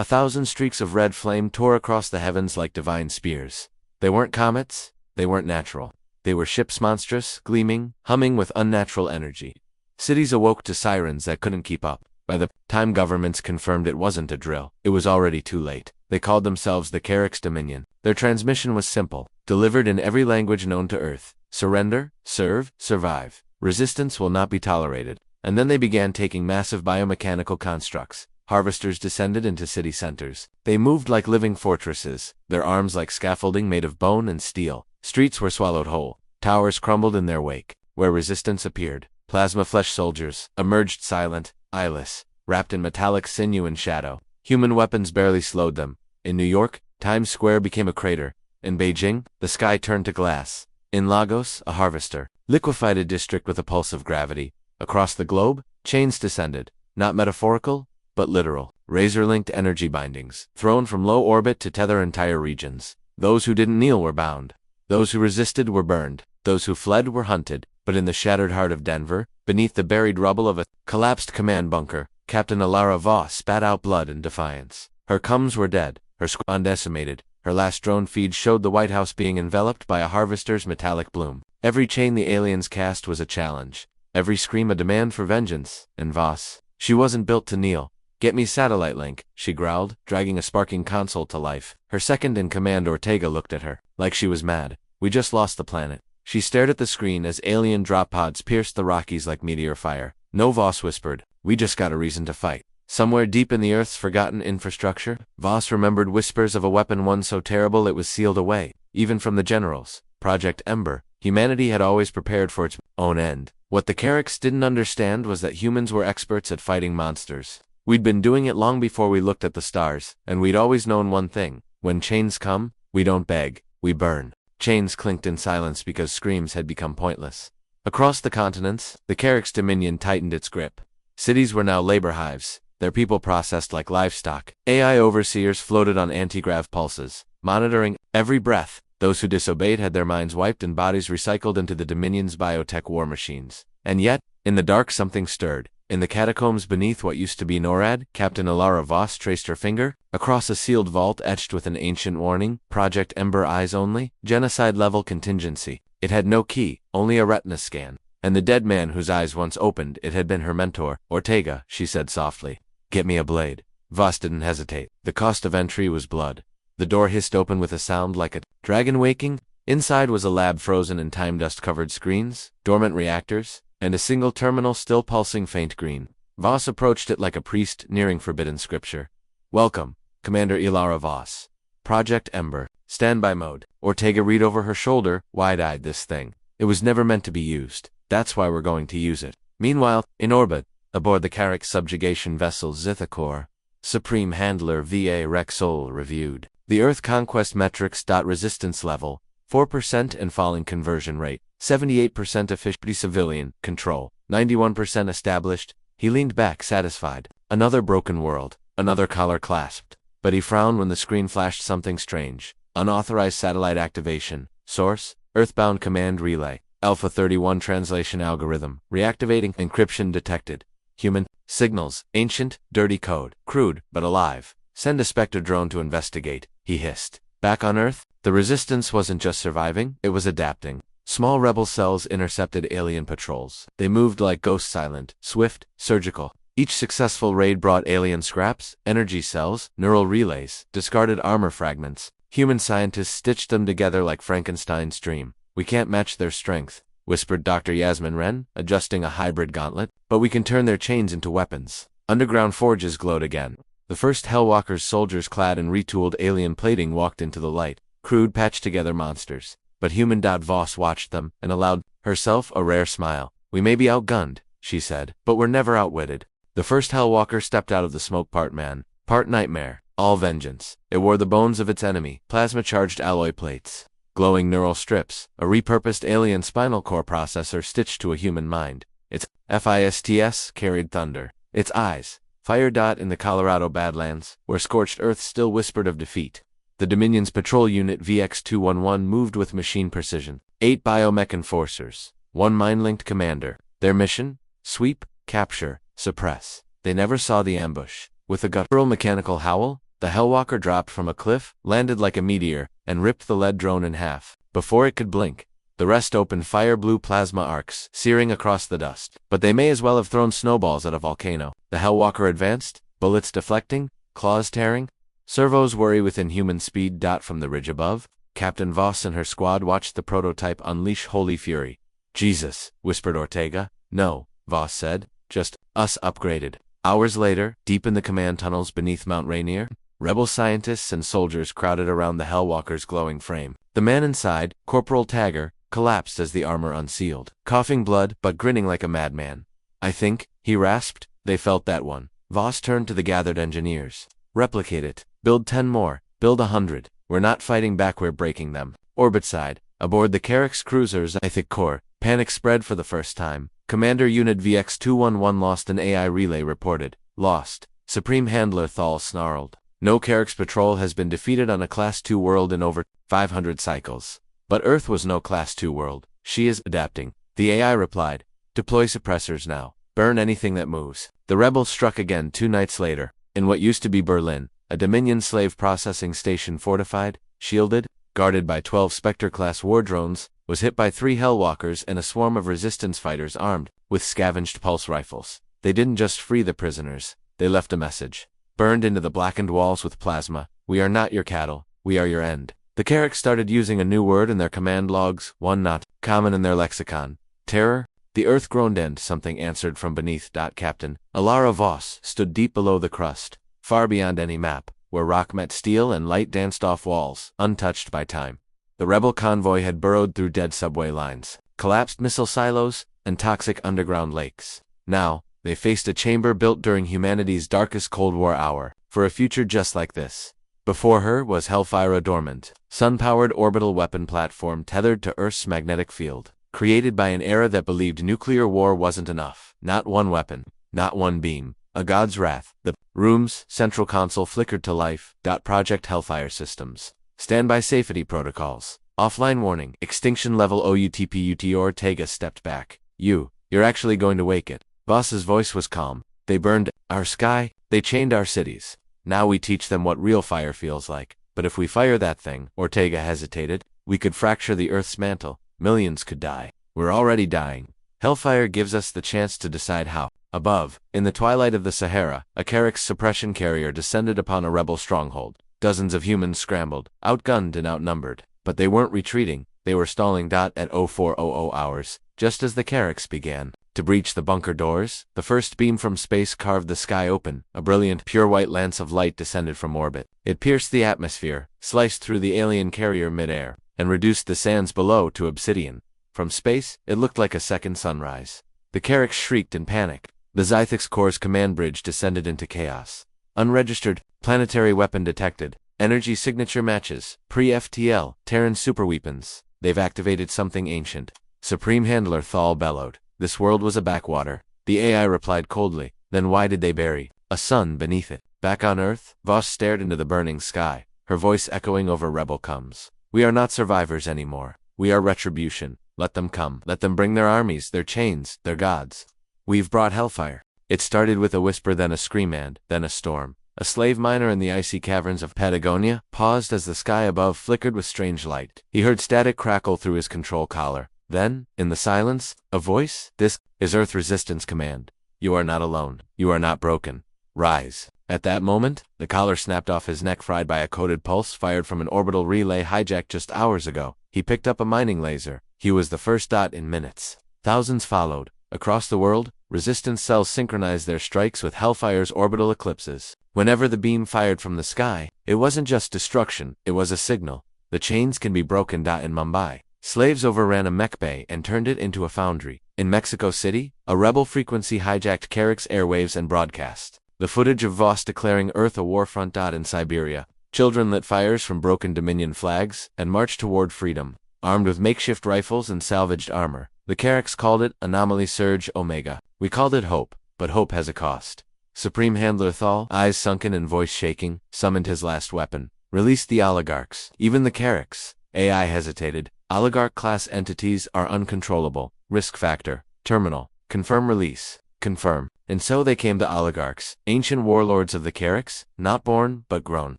1,000 streaks of red flame tore across the heavens like divine spears. They weren't comets, they weren't natural. They were ships monstrous, gleaming, humming with unnatural energy. Cities awoke to sirens that couldn't keep up. By the time governments confirmed it wasn't a drill, it was already too late. They called themselves the Carrick's Dominion. Their transmission was simple, delivered in every language known to Earth. Surrender, serve, survive. Resistance will not be tolerated. And then they began taking massive biomechanical constructs. Harvesters descended into city centers. They moved like living fortresses, their arms like scaffolding made of bone and steel. Streets were swallowed whole. Towers crumbled in their wake. Where resistance appeared, plasma flesh soldiers emerged silent, eyeless, wrapped in metallic sinew and shadow. Human weapons barely slowed them. In New York, Times Square became a crater. In Beijing, the sky turned to glass. In Lagos, a harvester liquefied a district with a pulse of gravity. Across the globe, chains descended, not metaphorical, but literal. Razor-linked energy bindings, thrown from low orbit to tether entire regions. Those who didn't kneel were bound. Those who resisted were burned. Those who fled were hunted. But in the shattered heart of Denver, beneath the buried rubble of a collapsed command bunker, Captain Alara Voss spat out blood in defiance. Her comms were dead, her squad decimated. Her last drone feed showed the White House being enveloped by a harvester's metallic bloom. Every chain the aliens cast was a challenge. Every scream a demand for vengeance. And Voss, she wasn't built to kneel. "Get me satellite link," she growled, dragging a sparking console to life. Her second-in-command Ortega looked at her, like she was mad. "We just lost the planet." She stared at the screen as alien drop pods pierced the Rockies like meteor fire. No, Voss whispered. "We just got a reason to fight." Somewhere deep in the Earth's forgotten infrastructure, Voss remembered whispers of a weapon one so terrible it was sealed away, even from the generals. Project Ember. Humanity had always prepared for its own end. What the Carricks didn't understand was that humans were experts at fighting monsters. We'd been doing it long before we looked at the stars, and we'd always known one thing. When chains come, we don't beg, we burn. Chains clinked in silence because screams had become pointless. Across the continents, the Carrick's Dominion tightened its grip. Cities were now labor hives, their people processed like livestock. AI overseers floated on anti-grav pulses, monitoring every breath. Those who disobeyed had their minds wiped and bodies recycled into the Dominion's biotech war machines. And yet, in the dark something stirred. In the catacombs beneath what used to be NORAD, Captain Alara Voss traced her finger across a sealed vault etched with an ancient warning, Project Ember eyes only, genocide-level contingency. It had no key, only a retina scan. And the dead man whose eyes once opened, it had been her mentor. "Ortega," she said softly. "Get me a blade." Voss didn't hesitate. The cost of entry was blood. The door hissed open with a sound like a dragon waking. Inside was a lab frozen in time dust-covered screens, dormant reactors, and a single terminal still pulsing faint green. Voss approached it like a priest nearing forbidden scripture. "Welcome, Commander Ilara Voss. Project Ember. Standby mode." Ortega read over her shoulder, wide-eyed. "This thing. It was never meant to be used. That's why we're going to use it." Meanwhile, in orbit, aboard the Carrick subjugation vessel Zithacor, Supreme Handler VA Rexol reviewed. The Earth Conquest metrics. Resistance level, 4% and falling conversion rate, 78% efficiency. Civilian control, 91% established. He leaned back satisfied. Another broken world, another collar clasped. But he frowned when the screen flashed something strange. Unauthorized satellite activation. Source, Earthbound Command Relay. Alpha 31 translation algorithm. Reactivating. Encryption detected. Human. Signals. Ancient, dirty code. Crude, but alive. Send a Spectre drone to investigate, he hissed. Back on Earth, the resistance wasn't just surviving, it was adapting. Small rebel cells intercepted alien patrols. They moved like ghosts, silent, swift, surgical. Each successful raid brought alien scraps, energy cells, neural relays, discarded armor fragments. Human scientists stitched them together like Frankenstein's dream. "We can't match their strength," whispered Dr. Yasmin Wren, adjusting a hybrid gauntlet, "but we can turn their chains into weapons." Underground forges glowed again. The first Hellwalkers, soldiers clad in retooled alien plating, walked into the light. Crude, patched-together monsters. But human. Voss watched them, and allowed herself a rare smile. "We may be outgunned," she said, "but we're never outwitted." The first Hellwalker stepped out of the smoke, part man, part nightmare, all vengeance. It wore the bones of its enemy, plasma-charged alloy plates, glowing neural strips, a repurposed alien spinal core processor stitched to a human mind. Its FISTS carried thunder. Its eyes, fire. In the Colorado Badlands, where scorched earth still whispered of defeat, the Dominion's patrol unit VX-211 moved with machine precision. 8 biomech enforcers, 1 mind-linked commander. Their mission? Sweep, capture, suppress. They never saw the ambush. With a guttural mechanical howl, The Hellwalker dropped from a cliff, landed like a meteor, and ripped the lead drone in half. Before it could blink, the rest opened fire-blue plasma arcs, searing across the dust. But they may as well have thrown snowballs at a volcano. The Hellwalker advanced, bullets deflecting, claws tearing, servos whirring with inhuman speed. From the ridge above, Captain Voss and her squad watched the prototype unleash holy fury. Jesus, whispered Ortega. No, Voss said, just us upgraded. Hours later, deep in the command tunnels beneath Mount Rainier, rebel scientists and soldiers crowded around the Hellwalker's glowing frame. The man inside, Corporal Tagger, collapsed as the armor unsealed, coughing blood but grinning like a madman. I think, he rasped, they felt that one. Voss turned to the gathered engineers. Replicate it. Build 10 more. Build 100. We're not fighting back, we're breaking them. Orbitside, aboard the Carrack's cruisers, I think core. Panic spread for the first time. Commander Unit VX-211 lost, an AI relay reported. Lost. Supreme Handler Thal snarled. No Carrack's patrol has been defeated on a Class 2 world in over 500 cycles. But Earth was no Class 2 world. She is adapting. The AI replied. Deploy suppressors now. Burn anything that moves. The rebels struck again 2 nights later, in what used to be Berlin. A Dominion slave processing station, fortified, shielded, guarded by 12 Spectre-class war drones, was hit by 3 Hellwalkers and a swarm of resistance fighters armed with scavenged pulse rifles. They didn't just free the prisoners, they left a message. Burned into the blackened walls with plasma. We are not your cattle, we are your end. The Carrack started using a new word in their command logs, one not common in their lexicon. Terror? The earth groaned, and something answered from beneath. Captain Alara Voss stood deep below the crust, far beyond any map, where rock met steel and light danced off walls, untouched by time. The rebel convoy had burrowed through dead subway lines, collapsed missile silos, and toxic underground lakes. Now, they faced a chamber built during humanity's darkest Cold War hour, for a future just like this. Before her was Hellfire, a dormant, sun-powered orbital weapon platform tethered to Earth's magnetic field, created by an era that believed nuclear war wasn't enough. Not one weapon, not one beam, a god's wrath. The room's central console flickered to life. Project Hellfire systems. Standby safety protocols. Offline warning. Extinction level OUTPUT. Ortega stepped back. You're actually going to wake it. Voss's voice was calm. They burned our sky, they chained our cities. Now we teach them what real fire feels like. But if we fire that thing, Ortega hesitated, we could fracture the Earth's mantle. Millions could die. We're already dying. Hellfire gives us the chance to decide how. Above, in the twilight of the Sahara, a Carrack's suppression carrier descended upon a rebel stronghold. Dozens of humans scrambled, outgunned and outnumbered. But they weren't retreating, they were stalling. At 0400 hours, just as the Carracks began to breach the bunker doors, the first beam from space carved the sky open. A brilliant, pure white lance of light descended from orbit. It pierced the atmosphere, sliced through the alien carrier midair, and reduced the sands below to obsidian. From space, it looked like a second sunrise. The Carracks shrieked in panic. The Zythix Corps' command bridge descended into chaos. Unregistered, planetary weapon detected. Energy signature matches. Pre-FTL, Terran superweapons. They've activated something ancient. Supreme Handler Thal bellowed. This world was a backwater. The AI replied coldly. Then why did they bury a sun beneath it? Back on Earth, Voss stared into the burning sky, her voice echoing over rebel comes. We are not survivors anymore. We are retribution. Let them come. Let them bring their armies, their chains, their gods. We've brought Hellfire. It started with a whisper, then a scream, and then a storm. A slave miner in the icy caverns of Patagonia paused as the sky above flickered with strange light. He heard static crackle through his control collar. Then, in the silence, a voice. This is Earth Resistance Command. You are not alone. You are not broken. Rise. At that moment, the collar snapped off his neck, fried by a coded pulse fired from an orbital relay hijacked just hours ago. He picked up a mining laser. He was the first. In minutes, thousands followed. Across the world, resistance cells synchronized their strikes with Hellfire's orbital eclipses. Whenever the beam fired from the sky, it wasn't just destruction, it was a signal. The chains can be broken. In Mumbai, slaves overran a mech bay and turned it into a foundry. In Mexico City, a rebel frequency hijacked Carrack's airwaves and broadcast the footage of Voss declaring Earth a war front. In Siberia, children lit fires from broken Dominion flags and marched toward freedom, armed with makeshift rifles and salvaged armor. The Carracks called it Anomaly Surge Omega. We called it hope, but hope has a cost. Supreme Handler Thal, eyes sunken and voice shaking, summoned his last weapon. Release the oligarchs. Even the Carracks. AI hesitated. Oligarch-class entities are uncontrollable. Risk factor. Terminal. Confirm release. Confirm. And so they came the oligarchs, ancient warlords of the Carracks, not born, but grown.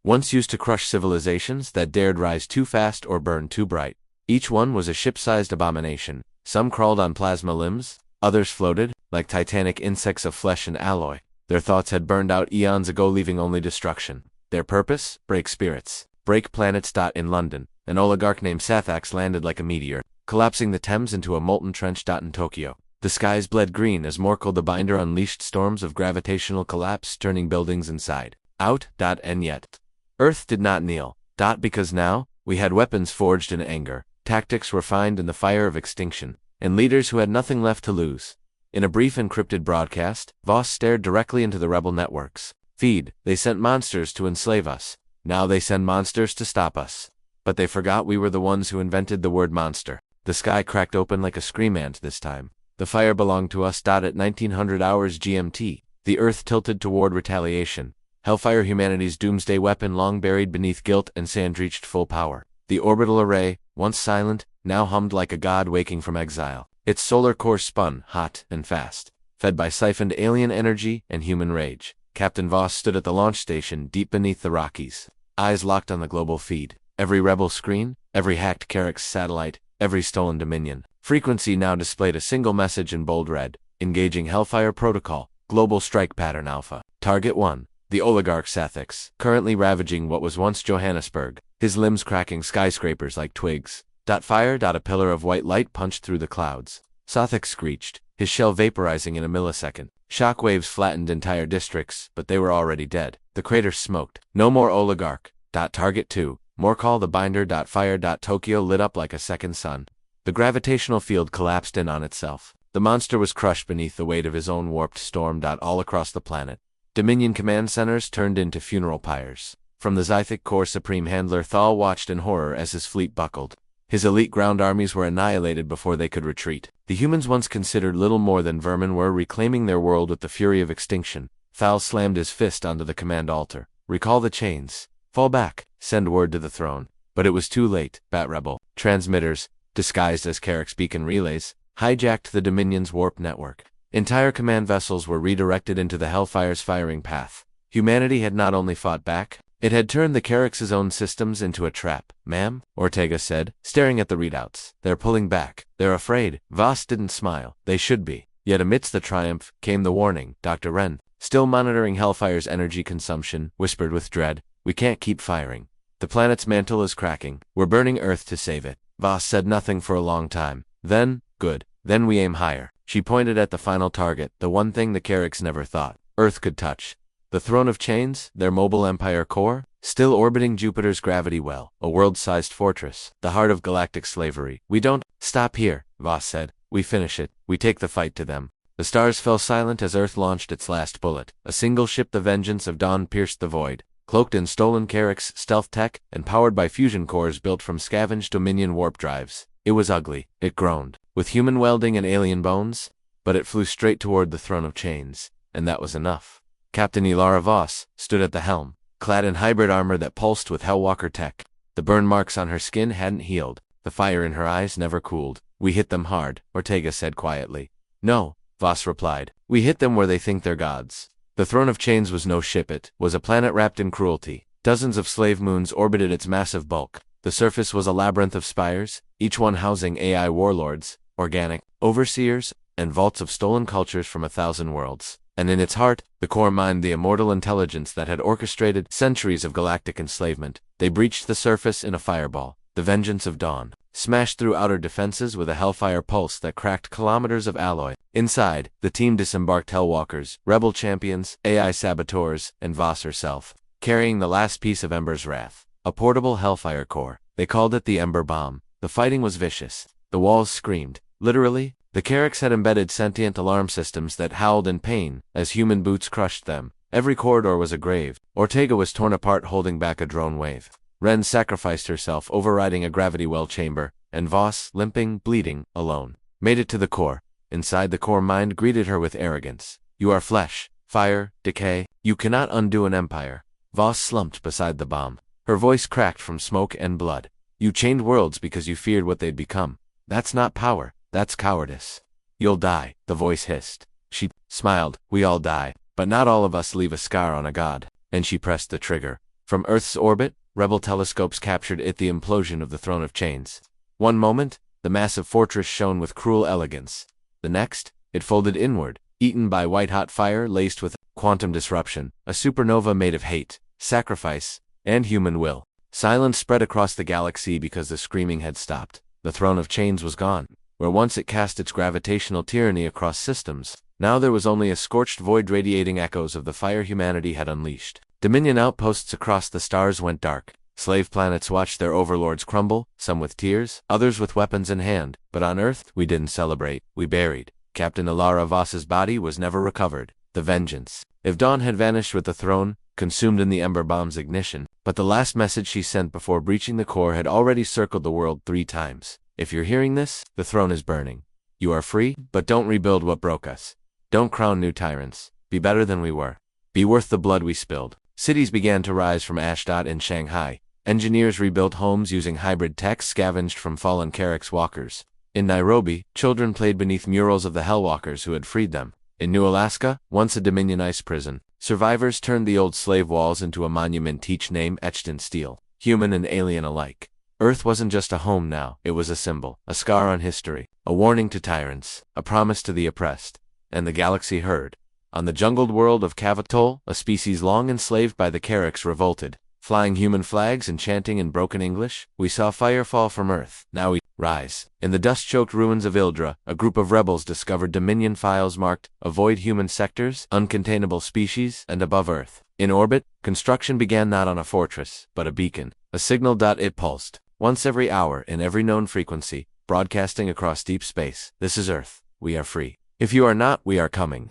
Once used to crush civilizations that dared rise too fast or burn too bright. Each one was a ship-sized abomination. Some crawled on plasma limbs, others floated, like titanic insects of flesh and alloy. Their thoughts had burned out eons ago, leaving only destruction. Their purpose? Break spirits. Break planets. In London, an oligarch named Sathax landed like a meteor, collapsing the Thames into a molten trench. In Tokyo, the skies bled green as Morkel the Binder unleashed storms of gravitational collapse, turning buildings inside out. And yet, Earth did not kneel. Because now, we had weapons forged in anger, tactics refined in the fire of extinction, and leaders who had nothing left to lose. In a brief encrypted broadcast, Voss stared directly into the rebel network's feed. They sent monsters to enslave us. Now they send monsters to stop us. But they forgot we were the ones who invented the word monster. The sky cracked open like a scream, and this time, the fire belonged to us. At 1900 hours GMT, the Earth tilted toward retaliation. Hellfire, humanity's doomsday weapon, long buried beneath guilt and sand, reached full power. The orbital array, once silent, now hummed like a god waking from exile. Its solar core spun, hot and fast, fed by siphoned alien energy and human rage. Captain Voss stood at the launch station deep beneath the Rockies, eyes locked on the global feed. Every rebel screen, every hacked Carrack's satellite, every stolen Dominion frequency now displayed a single message in bold red: engaging Hellfire protocol, global strike pattern alpha. Target 1. The oligarch Sathax, currently ravaging what was once Johannesburg, his limbs cracking skyscrapers like twigs. Fire. A pillar of white light punched through the clouds. Sathax screeched, his shell vaporizing in a millisecond. Shock waves flattened entire districts, but they were already dead. The crater smoked. No more oligarch. Target 2. Morkel the Binder. Fire. Tokyo lit up like a second sun. The gravitational field collapsed in on itself. The monster was crushed beneath the weight of his own warped storm. All across the planet, Dominion command centers turned into funeral pyres. From the Zythic core, Supreme Handler Thal watched in horror as his fleet buckled. His elite ground armies were annihilated before they could retreat. The humans, once considered little more than vermin, were reclaiming their world with the fury of extinction. Thal slammed his fist onto the command altar. Recall the chains. Fall back. Send word to the throne. But it was too late. Bat Rebel transmitters, disguised as Carrack's beacon relays, hijacked the Dominion's warp network. Entire command vessels were redirected into the Hellfire's firing path. Humanity had not only fought back, it had turned the Carrack's own systems into a trap. Ma'am, Ortega said, staring at the readouts. They're pulling back. They're afraid. Voss didn't smile. They should be. Yet amidst the triumph came the warning. Dr. Wren, still monitoring Hellfire's energy consumption, whispered with dread, "We can't keep firing. The planet's mantle is cracking. We're burning Earth to save it." Voss said nothing for a long time. Then, good. Then we aim higher. She pointed at the final target, the one thing the Carracks never thought Earth could touch. The Throne of Chains, their mobile empire core, still orbiting Jupiter's gravity well, a world-sized fortress, the heart of galactic slavery. "We don't stop here," Voss said. "We finish it. We take the fight to them." The stars fell silent as Earth launched its last bullet. A single ship, the Vengeance of Dawn, pierced the void. Cloaked in stolen Carrack's stealth tech and powered by fusion cores built from scavenged Dominion warp drives. It was ugly. It groaned, with human welding and alien bones, but it flew straight toward the Throne of Chains, and that was enough. Captain Ilara Voss stood at the helm, clad in hybrid armor that pulsed with Hellwalker tech. The burn marks on her skin hadn't healed. The fire in her eyes never cooled. "We hit them hard," Ortega said quietly. "No," Voss replied. "We hit them where they think they're gods." The Throne of Chains was no ship. It was a planet wrapped in cruelty. Dozens of slave moons orbited its massive bulk. The surface was a labyrinth of spires, each one housing AI warlords, organic overseers, and vaults of stolen cultures from 1,000 worlds. And in its heart, the core mined the immortal intelligence that had orchestrated centuries of galactic enslavement. They breached the surface in a fireball. The Vengeance of Dawn smashed through outer defenses with a Hellfire pulse that cracked kilometers of alloy. Inside, the team disembarked Hellwalkers, rebel champions, AI saboteurs, and Voss herself, carrying the last piece of Ember's wrath, a portable Hellfire core. They called it the Ember Bomb. The fighting was vicious. The walls screamed. Literally, the Carracks had embedded sentient alarm systems that howled in pain as human boots crushed them. Every corridor was a grave. Ortega was torn apart holding back a drone wave. Wren sacrificed herself overriding a gravity well chamber, and Voss, limping, bleeding, alone, made it to the core. Inside, the core mind greeted her with arrogance. "You are flesh, fire, decay. You cannot undo an empire." Voss slumped beside the bomb. Her voice cracked from smoke and blood. "You chained worlds because you feared what they'd become. That's not power. That's cowardice." "You'll die," the voice hissed. She smiled. We all die, but not all of us leave a scar on a god. And she pressed the trigger. From Earth's orbit, rebel telescopes captured it the implosion of the Throne of Chains. One moment, the massive fortress shone with cruel elegance. The next, it folded inward, eaten by white-hot fire laced with quantum disruption, a supernova made of hate, sacrifice, and human will. Silence spread across the galaxy because the screaming had stopped. The Throne of Chains was gone. Where once it cast its gravitational tyranny across systems, now there was only a scorched void radiating echoes of the fire humanity had unleashed. Dominion outposts across the stars went dark. Slave planets watched their overlords crumble, some with tears, others with weapons in hand. But on Earth, we didn't celebrate, we buried. Captain Ilara Voss's body was never recovered. The vengeance. If Dawn had vanished with the throne, consumed in the Ember Bomb's ignition, but the last message she sent before breaching the core had already circled the world 3 times. If you're hearing this, the throne is burning. You are free, but don't rebuild what broke us. Don't crown new tyrants. Be better than we were. Be worth the blood we spilled. Cities began to rise from Ashdod and Shanghai. Engineers rebuilt homes using hybrid tech scavenged from fallen Carrack's walkers. In Nairobi, children played beneath murals of the Hellwalkers who had freed them. In New Alaska, once a Dominion ice prison, survivors turned the old slave walls into a monument, each name etched in steel, human and alien alike. Earth wasn't just a home now, it was a symbol, a scar on history, a warning to tyrants, a promise to the oppressed. And the galaxy heard. On the jungled world of Cavatol, a species long enslaved by the Carracks revolted. Flying human flags and chanting in broken English, we saw fire fall from Earth. Now we rise. In the dust-choked ruins of Ildra, a group of rebels discovered Dominion files marked Avoid Human Sectors, Uncontainable Species, and Above Earth. In orbit, construction began not on a fortress, but a beacon. A signal. It pulsed. Once every hour in every known frequency, broadcasting across deep space. This is Earth. We are free. If you are not, we are coming.